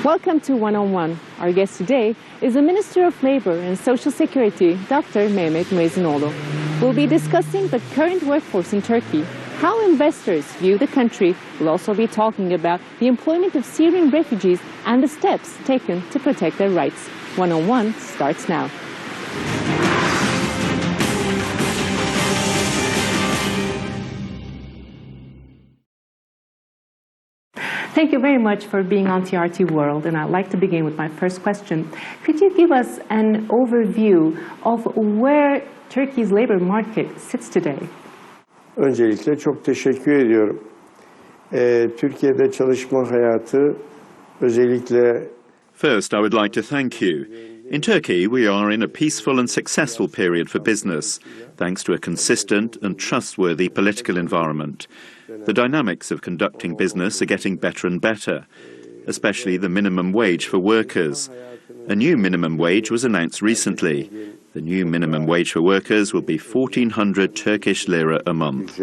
Welcome to One on One. Our guest today is the Minister of Labor and Social Security, Dr. Mehmet Müezzinoğlu. We'll be discussing the current workforce in Turkey, how investors view the country. We'll also be talking about the employment of Syrian refugees and the steps taken to protect their rights. One on One starts now. Thank you very much for being on TRT World, and I'd like to begin with my first question. Could you give us an overview of where Turkey's labor market sits today? Öncelikle çok teşekkür ediyorum. Türkiye'de çalışma hayatı özellikle... First, I would like to thank you. In Turkey, we are in a peaceful and successful period for business, thanks to a consistent and trustworthy political environment. The dynamics of conducting business are getting better and better, especially the minimum wage for workers. A new minimum wage was announced recently. The new minimum wage for workers will be 1,400 Turkish lira a month.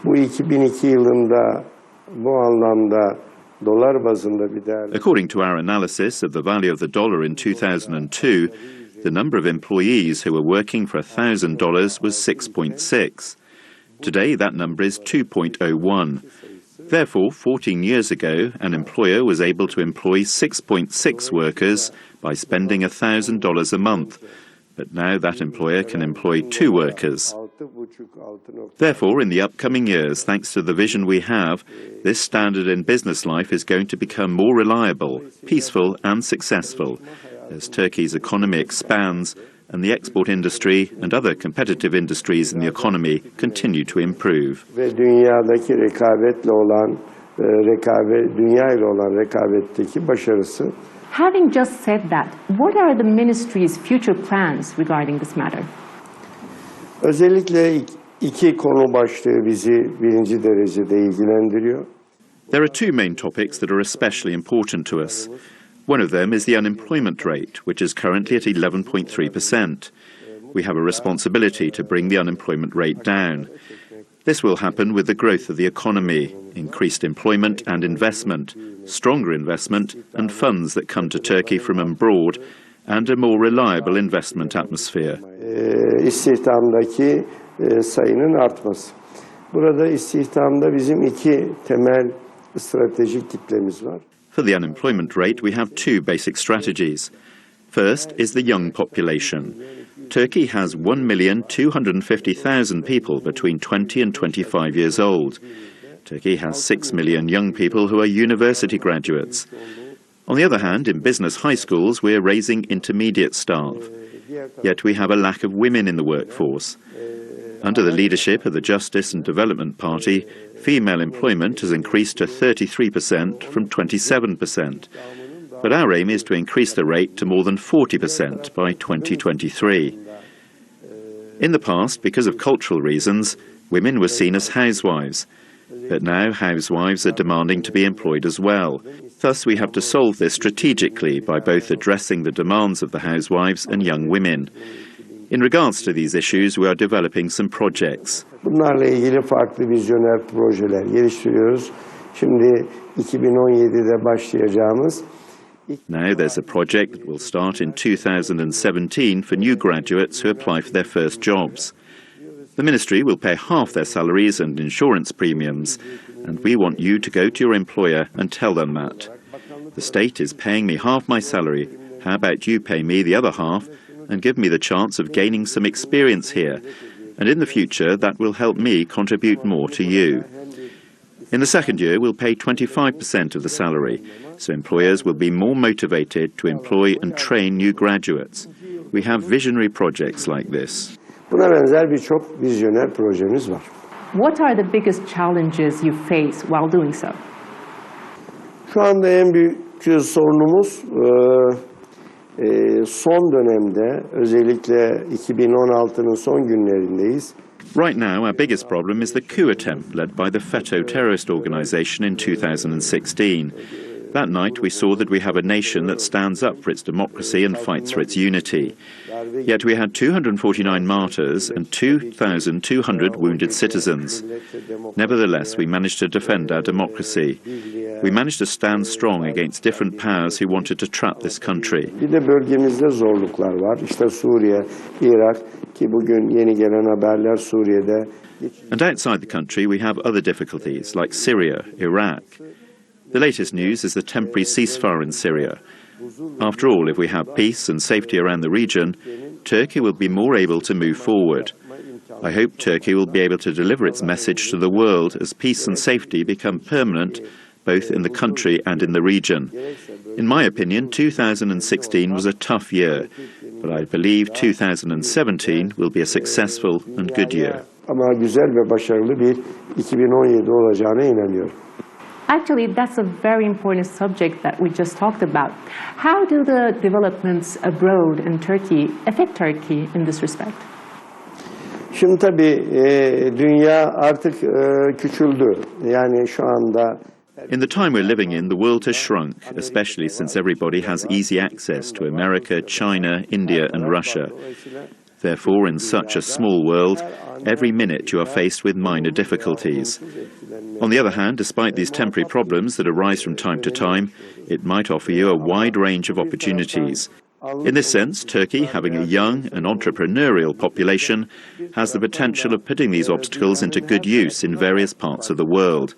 Bu 2002 yılında bu anlamda dolar bazında bir değer... According to our analysis of the value of the dollar in 2002, the number of employees who were working for $1,000 was 6.6. Today, that number is 2.01. Therefore, 14 years ago, an employer was able to employ 6.6 workers by spending $1,000 a month. But now that employer can employ 2 workers. Therefore, in the upcoming years, thanks to the vision we have, this standard in business life is going to become more reliable, peaceful and successful as Turkey's economy expands and the export industry and other competitive industries in the economy continue to improve. Ve dünyadaki rekabetle olan, dünya ile olan rekabetteki başarısı. Having just said that, what are the ministry's future plans regarding this matter? Özellikle iki konu başlığı bizi birinci derecede ilgilendiriyor. There are 2 main topics that are especially important to us. One of them is the unemployment rate, which is currently at 11.3%. We have a responsibility to bring the unemployment rate down. This will happen with the growth of the economy, increased employment and investment, stronger investment and funds that come to Turkey from abroad, and a more reliable investment atmosphere. İstihdamdaki sayının artması. Burada istihdamda bizim 2 temel stratejik kitlemiz var. For the unemployment rate, we have 2 basic strategies. First is the young population. Turkey has 1,250,000 people between 20 and 25 years old. Turkey has 6 million young people who are university graduates. On the other hand, in business high schools, we are raising intermediate staff. Yet we have a lack of women in the workforce. Under the leadership of the Justice and Development Party, female employment has increased to 33% from 27%. But our aim is to increase the rate to more than 40% by 2023. In the past, because of cultural reasons, women were seen as housewives. But now housewives are demanding to be employed as well. Thus, we have to solve this strategically by both addressing the demands of the housewives and young women. In regards to these issues, we are developing some projects. Bunlarla ilgili farklı vizyoner projeler geliştiriyoruz. Şimdi 2017'de başlayacağımız. Now there's a project that will start in 2017 for new graduates who apply for their first jobs. The ministry will pay half their salaries and insurance premiums, and we want you to go to your employer and tell them that. The state is paying me half my salary. How about you pay me the other half and give me the chance of gaining some experience here? And in the future, that will help me contribute more to you. In the second year, we'll pay 25% of the salary, so employers will be more motivated to employ and train new graduates. We have visionary projects like this. Buna benzer birçok vizyoner projemiz var. What are the biggest challenges you face while doing so? Şu anda en büyük sorunumuz son dönemde, özellikle 2016'nın son günlerindeyiz. Right now, our biggest problem is the coup attempt led by the FETÖ terrorist organization in 2016. That night, we saw that we have a nation that stands up for its democracy and fights for its unity. Yet we had 249 martyrs and 2,200 wounded citizens. Nevertheless, we managed to defend our democracy. we managed to stand strong against different powers who wanted to trap this country. Bir de bölgemizde zorluklar var. İşte Suriye, Irak ki bugün yeni gelen haberler Suriye'de. And outside the country we have other difficulties like Syria, Iraq. The latest news is the temporary ceasefire in Syria. After all, if we have peace and safety around the region, Turkey will be more able to move forward. I hope Turkey will be able to deliver its message to the world as peace and safety become permanent both in the country and in the region. In my opinion, 2016 was a tough year, but I believe 2017 will be a successful and good year. Ama güzel ve başarılı bir 2017 olacağına inanıyorum. Actually, that's a very important subject that we just talked about. How do the developments abroad in Turkey affect Turkey in this respect? Şimdi tabii dünya artık küçüldü. Yani şu anda In the time we're living in, the world has shrunk, especially since everybody has easy access to America, China, India and Russia. Therefore, in such a small world, every minute you are faced with minor difficulties. On the other hand, despite these temporary problems that arise from time to time, it might offer you a wide range of opportunities. In this sense, Turkey, having a young and entrepreneurial population, has the potential of putting these obstacles into good use in various parts of the world.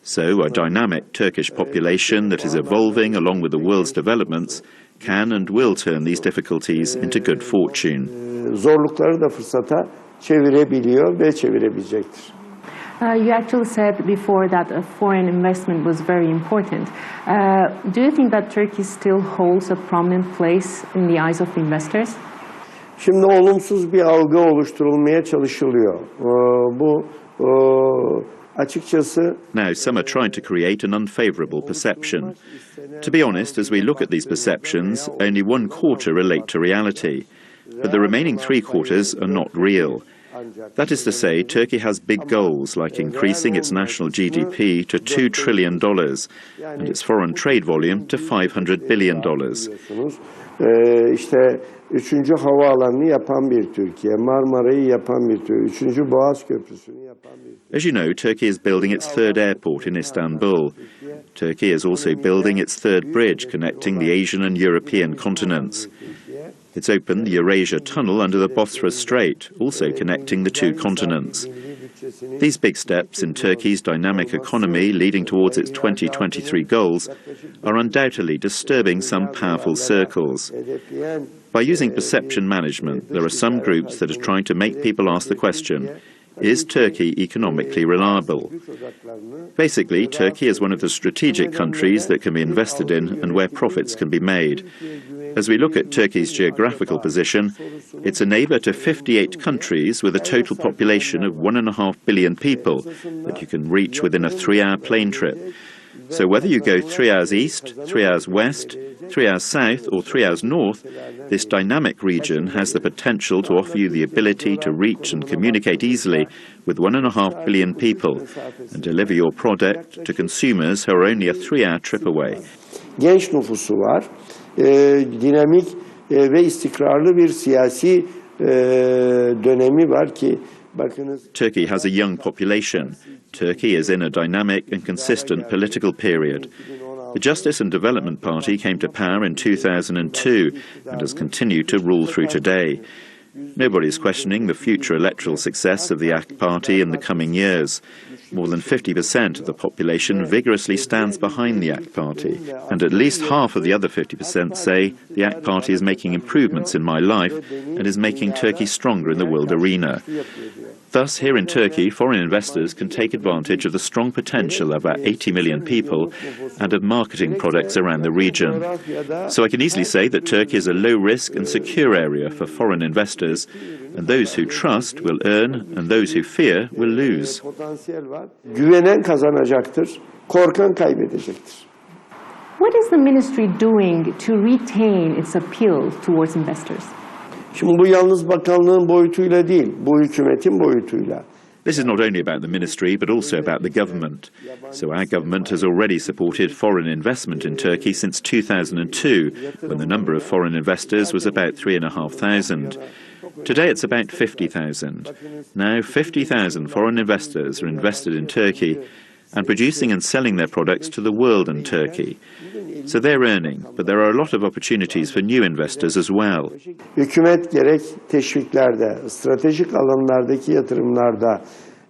So, a dynamic Turkish population that is evolving along with the world's developments can and will turn these difficulties into good fortune. Zorlukları da fırsata çevirebiliyor ve çevirebilecektir. You actually said before that foreign investment was very important. Do you think that Turkey still holds a prominent place in the eyes of investors? Şimdi olumsuz bir algı oluşturulmaya çalışılıyor. Bu açıkçası Now, some are trying to create an unfavourable perception. To be honest, as we look at these perceptions, only one quarter relate to reality, but the remaining three quarters are not real. That is to say, Turkey has big goals like increasing its national GDP to $2 trillion and its foreign trade volume to $500 billion. İşte 3. havaalanını yapan bir Türkiye, Marmara'yı yapan bir Türkiye, 3. Boğaz Köprüsü'nü yapan bir Türkiye. As you know, Turkey is building its third airport in Istanbul. Turkey is also building its third bridge connecting the Asian and European continents. It's opened the Eurasia Tunnel under the Bosphorus Strait, also connecting the two continents. These big steps in Turkey's dynamic economy leading towards its 2023 goals are undoubtedly disturbing some powerful circles. By using perception management, there are some groups that are trying to make people ask the question, is Turkey economically reliable? Basically, Turkey is one of the strategic countries that can be invested in and where profits can be made. As we look at Turkey's geographical position, it's a neighbour to 58 countries with a total population of 1.5 billion people that you can reach within a 3-hour plane trip. So whether you go 3 hours east, 3 hours west, 3 hours south or 3 hours north, this dynamic region has the potential to offer you the ability to reach and communicate easily with 1.5 billion people and deliver your product to consumers who are only a 3-hour trip away. Genç nüfusu var, dinamik ve istikrarlı bir siyasi dönemi var ki bakınız. Turkey has a young population. Turkey is in a dynamic and consistent political period. The Justice and Development Party came to power in 2002 and has continued to rule through today. Nobody is questioning the future electoral success of the AK Party in the coming years. More than 50% of the population vigorously stands behind the AK Party, and at least half of the other 50% say the AK Party is making improvements in my life and is making Turkey stronger in the world arena. Thus, here in Turkey, foreign investors can take advantage of the strong potential of our 80 million people and of marketing products around the region. So I can easily say that Turkey is a low-risk and secure area for foreign investors, and those who trust will earn, and those who fear will lose. Güvenen kazanacaktır, korkan kaybedecektir. What is the ministry doing to retain its appeal towards investors? Şimdi bu yalnız bakanlığın boyutuyla değil, bu hükümetin boyutuyla. This is not only about the ministry, but also about the government. So our government has already supported foreign investment in Turkey since 2002, when the number of foreign investors was about 3,500. Today it's about 50,000. Now 50,000 foreign investors are invested in Turkey, and producing and selling their products to the world in Turkey. So they're earning, but there are a lot of opportunities for new investors as well. Hükümet gerek teşviklerde, stratejik alanlardaki yatırımlarda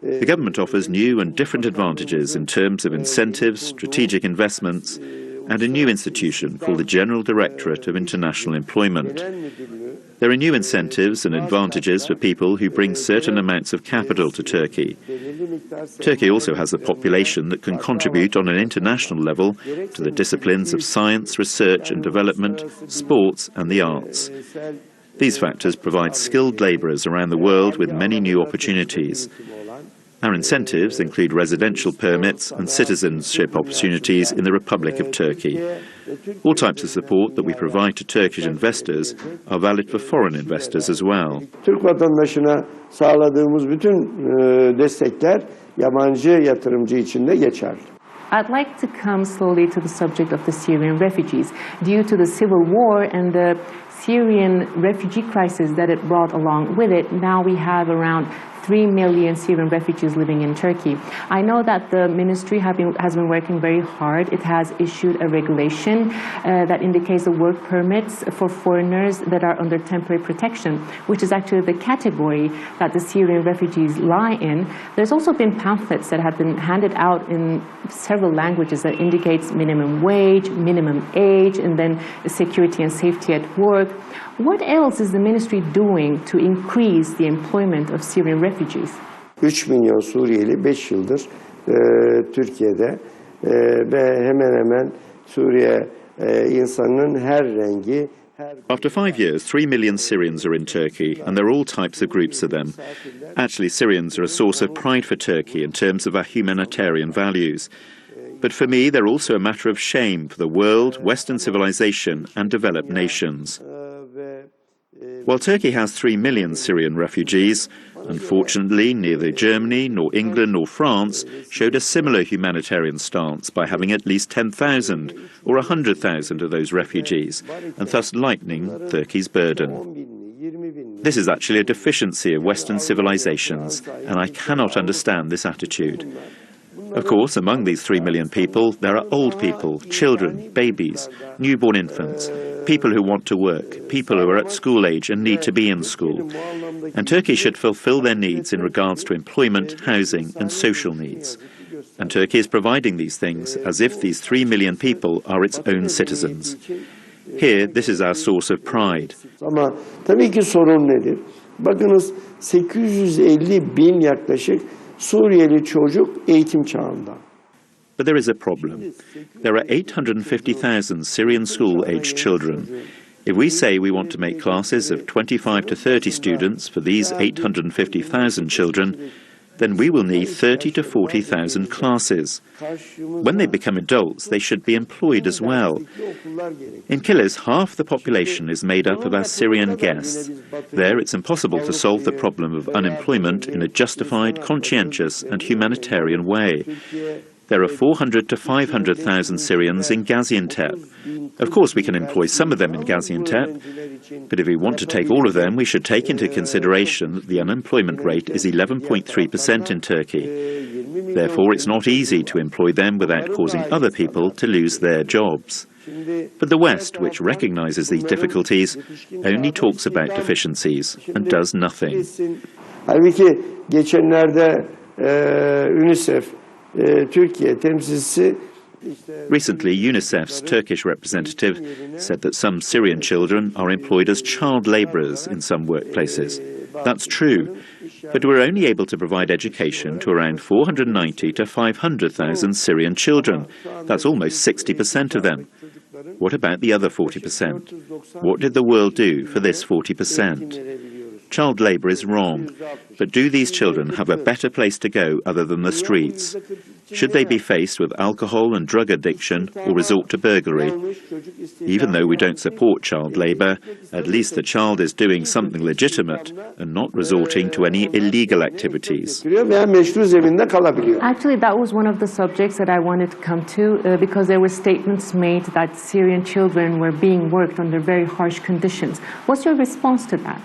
The government offers new and different advantages in terms of incentives, strategic investments, and a new institution called the General Directorate of International Employment. There are new incentives and advantages for people who bring certain amounts of capital to Turkey. Turkey also has a population that can contribute on an international level to the disciplines of science, research and development, sports and the arts. These factors provide skilled labourers around the world with many new opportunities. Our incentives include residential permits and citizenship opportunities in the Republic of Turkey. All types of support that we provide to Turkish investors are valid for foreign investors as well. Türk vatandaşına sağladığımız bütün destekler yabancı yatırımcı için de geçerli. I'd like to come slowly to the subject of the Syrian refugees. Due to the civil war and the Syrian refugee crisis that it brought along with it, now we have around 3 million Syrian refugees living in Turkey. I know that the ministry has been working very hard. It has issued a regulation that indicates the work permits for foreigners that are under temporary protection, which is actually the category that the Syrian refugees lie in. There's also been pamphlets that have been handed out in several languages that indicates minimum wage, minimum age, and then security and safety at work. What else is the ministry doing to increase the employment of Syrian refugees? 3 milyon Suriyeli 5 yıldır Türkiye'de ve hemen hemen Suriye insanının her rengi. After 5 years, 3 million Syrians are in Turkey, and there are all types of groups of them. Actually, Syrians are a source of pride for Turkey in terms of our humanitarian values. But for me, they're also a matter of shame for the world, Western civilization, and developed nations. While Turkey has 3 million Syrian refugees, unfortunately neither Germany, nor England, nor France showed a similar humanitarian stance by having at least 10,000 or 100,000 of those refugees, and thus lightening Turkey's burden. This is actually a deficiency of Western civilizations, and I cannot understand this attitude. Of course, among these 3 million people, there are old people, children, babies, newborn infants, people who want to work, people who are at school age and need to be in school. And Turkey should fulfill their needs in regards to employment, housing and social needs. And Turkey is providing these things as if these 3 million people are its own citizens. Here, this is our source of pride. Ama tabii ki sorun nedir? Bakınız 850 bin yaklaşık Suriyeli çocuk eğitim çağında. But there is a problem. There are 850,000 Syrian school-aged children. If we say we want to make classes of 25 to 30 students for these 850,000 children, then we will need 30 to 40,000 classes. When they become adults, they should be employed as well. In Kilis, half the population is made up of our Syrian guests. There, it's impossible to solve the problem of unemployment in a justified, conscientious and humanitarian way. There are 400 to 500,000 Syrians in Gaziantep. Of course, we can employ some of them in Gaziantep, but if we want to take all of them, we should take into consideration that the unemployment rate is 11.3% in Turkey. Therefore, it's not easy to employ them without causing other people to lose their jobs. But the West, which recognizes these difficulties, only talks about deficiencies and does nothing. Halbuki geçenlerde UNICEF Türkiye temsilcisi Recently, UNICEF's Turkish representative said that some Syrian children are employed as child labourers in some workplaces. That's true, but we're only able to provide education to around 490 to 500,000 Syrian children. That's almost 60% of them. What about the other 40%? What did the world do for this 40%? Child labour is wrong, but do these children have a better place to go other than the streets? Should they be faced with alcohol and drug addiction or resort to burglary? Even though we don't support child labour, at least the child is doing something legitimate and not resorting to any illegal activities. Actually, that was one of the subjects that I wanted to come to because there were statements made that Syrian children were being worked under very harsh conditions. What's your response to that?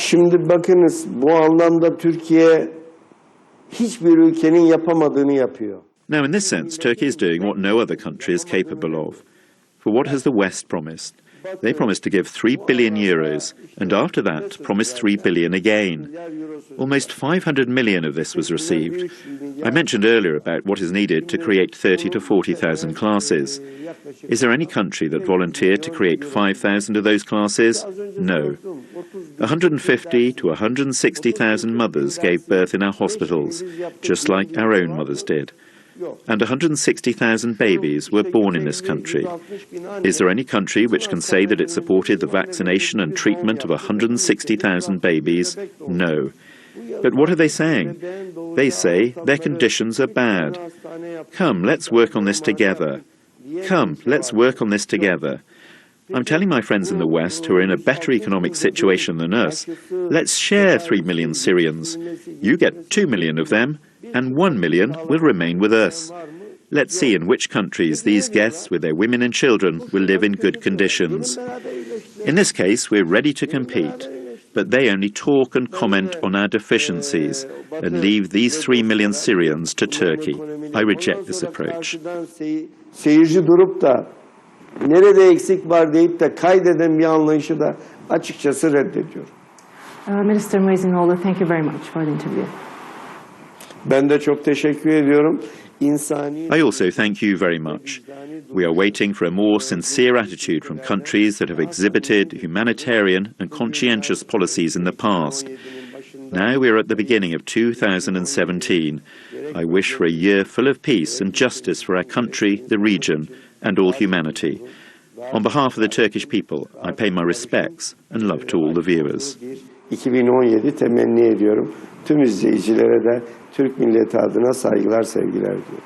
Şimdi bakınız bu anlamda Türkiye hiçbir ülkenin yapamadığını yapıyor. Now, in this sense, Turkey is doing what no other country is capable of. For what has the West promised? They promised to give 3 billion euros, and after that promised 3 billion again. Almost 500 million of this was received. I mentioned earlier about what is needed to create 30 to 40,000 classes. Is there any country that volunteered to create 5,000 of those classes? No. 150 to 160,000 mothers gave birth in our hospitals, just like our own mothers did. And 160,000 babies were born in this country. Is there any country which can say that it supported the vaccination and treatment of 160,000 babies? No. But what are they saying? They say their conditions are bad. Come, let's work on this together. Come, let's work on this together. I'm telling my friends in the West who are in a better economic situation than us, let's share 3 million Syrians. You get 2 million of them, and 1 million will remain with us. Let's see in which countries these guests with their women and children will live in good conditions. In this case, we're ready to compete, but they only talk and comment on our deficiencies and leave these 3 million Syrians to Turkey. I reject this approach. Seyirci durup da nerede eksik var deyip de kaydeden bir anlayışı da açıkçası reddediyorum. Minister Müezzinoğlu, thank you very much for the interview. Ben de çok teşekkür ediyorum. I also thank you very much. We are waiting for a more sincere attitude from countries that have exhibited humanitarian and conscientious policies in the past. Now we are at the beginning of 2017. I wish for a year full of peace and justice for our country, the region, and all humanity. On behalf of the Turkish people, I pay my respects and love to all the viewers. 2017 temenni ediyorum. Tüm izleyicilere de Türk milleti adına saygılar, sevgiler diyorum.